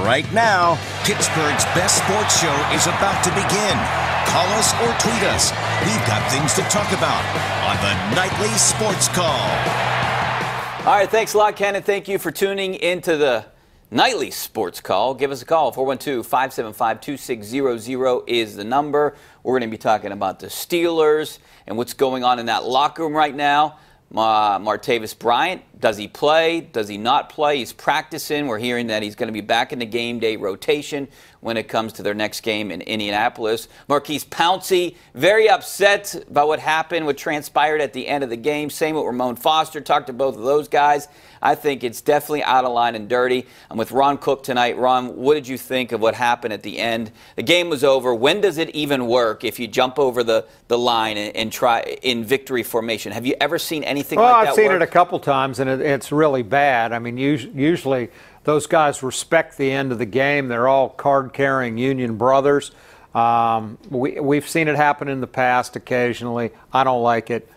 Right now, Pittsburgh's best sports show is about to begin. Call us or tweet us. We've got things to talk about on the Nightly Sports Call. All right, thanks a lot, Ken, and thank you for tuning into the Nightly Sports Call. Give us a call. 412-575-2600 is the number. We're going to be talking about the Steelers and what's going on in that locker room right now. Martavis Bryant, does he play? Does he not play? He's practicing. We're hearing that he's going to be back in the game day rotation when it comes to their next game in Indianapolis. Maurkice Pouncey, very upset about what happened, what transpired at the end of the game. Same with Ramon Foster. Talked to both of those guys. I think it's definitely out of line and dirty. I'm with Ron Cook tonight. Ron, what did you think of what happened at the end? The game was over. When does it even work if you jump over the line and try in victory formation? Have you ever seen anything like that work? Well, I've seen it a couple times, and it's really bad. I mean, usually those guys respect the end of the game. They're all card-carrying Union brothers. We've seen it happen in the past occasionally. I don't like it.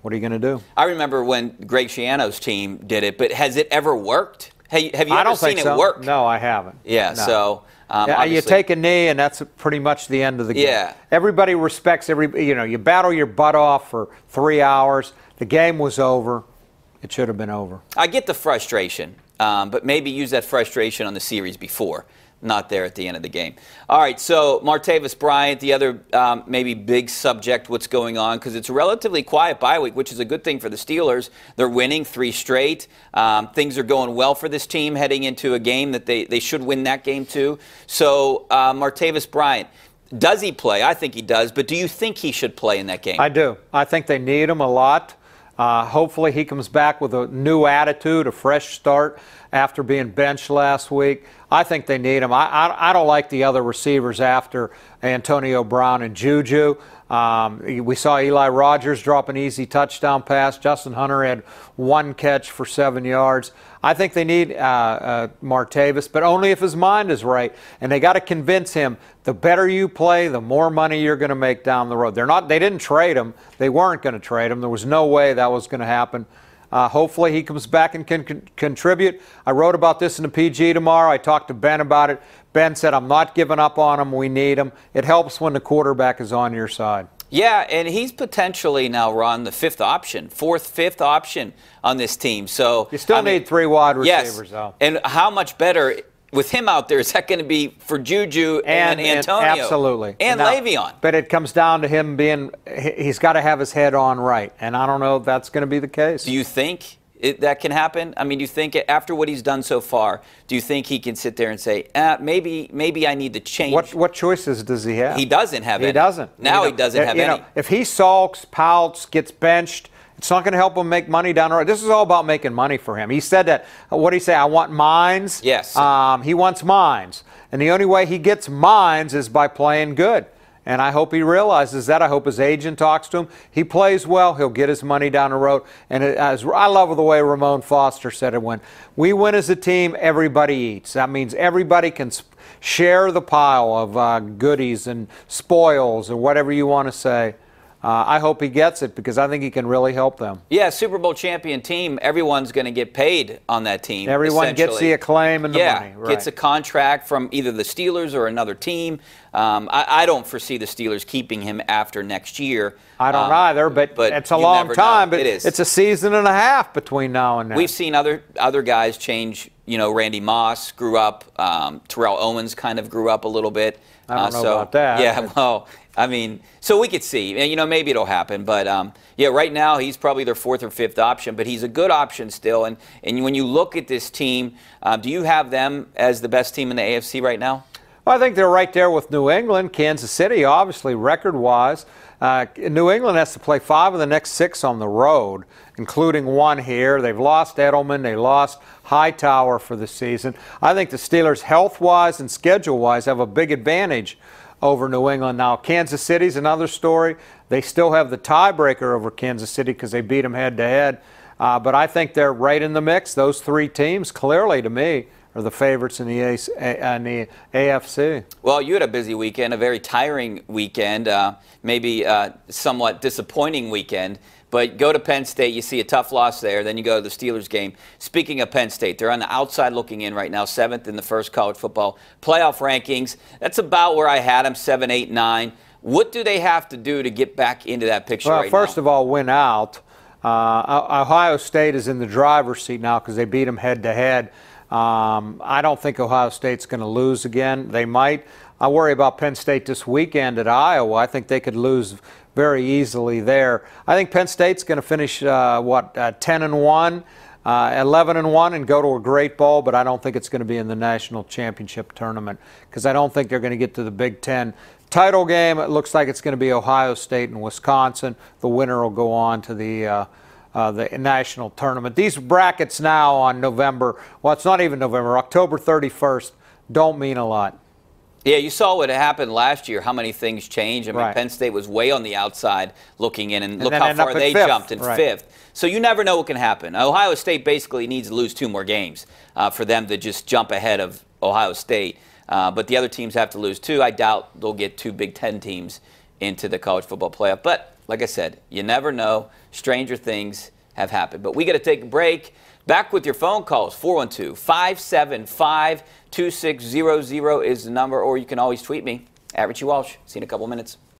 What are you going to do? I remember when Greg Schiano's team did it, but has it ever worked? Have you ever seen it work? No, I haven't. Yeah, no. So you take a knee, and that's pretty much the end of the game. Yeah. Everybody respects you battle your butt off for 3 hours. The game was over. It should have been over. I get the frustration, but maybe use that frustration on the series before, not there at the end of the game. All right, so Martavis Bryant, the other maybe big subject, what's going on, because it's a relatively quiet bye week, which is a good thing for the Steelers. They're winning 3 straight. Things are going well for this team heading into a game that they should win that game too. So Martavis Bryant, does he play? I think he does, but do you think he should play in that game? I do. I think they need him a lot. Hopefully he comes back with a new attitude, a fresh start after being benched last week. I think they need him. I don't like the other receivers after Antonio Brown and Juju. We saw Eli Rogers drop an easy touchdown pass. Justin Hunter had 1 catch for 7 yards. I think they need Martavis, but only if his mind is right. And they got to convince him the better you play, the more money you're going to make down the road. They didn't trade him. They weren't going to trade him. There was no way that was going to happen. Hopefully he comes back and can contribute. I wrote about this in the PG tomorrow. I talked to Ben about it. Ben said, I'm not giving up on him. We need him. It helps when the quarterback is on your side. Yeah, and he's potentially now, Ron, the 5th option, 5th option on this team. So you still need 3 wide receivers, though. And how much better with him out there is that going to be for Juju and Antonio? Absolutely. And Le'Veon. But it comes down to him he's got to have his head on right. And I don't know if that's going to be the case. Do you think that can happen? I mean, do you think after what he's done so far, do you think he can sit there and say, maybe I need to change? What choices does he have? He doesn't have any. He doesn't. Now he doesn't have any. If he sulks, pouts, gets benched, it's not going to help him make money down the road. This is all about making money for him. He said that, what did he say? I want mines. Yes. He wants mines. And the only way he gets mines is by playing good. And I hope he realizes that. I hope his agent talks to him. He plays well. He'll get his money down the road. And I love the way Ramon Foster said it. When we win as a team, everybody eats. That means everybody can share the pile of goodies and spoils or whatever you want to say. I hope he gets it because I think he can really help them. Yeah, Super Bowl champion team, everyone's going to get paid on that team. Everyone gets the acclaim and the money. Yeah, gets a contract from either the Steelers or another team. I don't foresee the Steelers keeping him after next year. I don't either, but it's a long time. But it is. It's a season and a half between now and then. We've seen other guys change. You know, Randy Moss grew up. Terrell Owens kind of grew up a little bit. I don't know about that. Yeah, well, I mean, so we could see. And, you know, maybe it'll happen. But, yeah, right now he's probably their 4th or 5th option. But he's a good option still. And when you look at this team, do you have them as the best team in the AFC right now? Well, I think they're right there with New England, Kansas City, obviously, record-wise. New England has to play 5 of the next 6 on the road, including 1 here. They've lost Edelman. They lost Hightower for the season. I think the Steelers, health-wise and schedule-wise, have a big advantage over New England. Now, Kansas City's another story. They still have the tiebreaker over Kansas City because they beat them head-to-head. But I think they're right in the mix. Those 3 teams, clearly to me, are the favorites in the AFC. Well, you had a busy weekend, a very tiring weekend, maybe somewhat disappointing weekend. But go to Penn State, you see a tough loss there. Then you go to the Steelers game. Speaking of Penn State, they're on the outside looking in right now, 7th in the first college football playoff rankings. That's about where I had them, 7, 8, 9. What do they have to do to get back into that picture right now? Well, first of all, win out. Ohio State is in the driver's seat now because they beat them head-to-head. I don't think Ohio State's going to lose again. They might. I worry about Penn State this weekend at Iowa. I think they could lose very easily there. I think Penn State's going to finish 10-1, 11-1, and go to a Great Bowl. But I don't think it's going to be in the national championship tournament because I don't think they're going to get to the Big Ten title game. It looks like it's going to be Ohio State and Wisconsin. The winner will go on to the national tournament. These brackets now on November, well, it's not even November, October 31st, don't mean a lot. Yeah, you saw what happened last year, how many things changed. I mean, Right. Penn State was way on the outside looking in, and look then how end up far at they fifth. jumped in Right. 5th. So you never know what can happen. Ohio State basically needs to lose 2 more games for them to just jump ahead of Ohio State. But the other teams have to lose 2. I doubt they'll get 2 Big Ten teams into the college football playoff. But like I said, you never know. Stranger things have happened. But we got to take a break. Back with your phone calls. 412-575-2600 is the number, or you can always tweet me at Richie Walsh. See you in a couple minutes.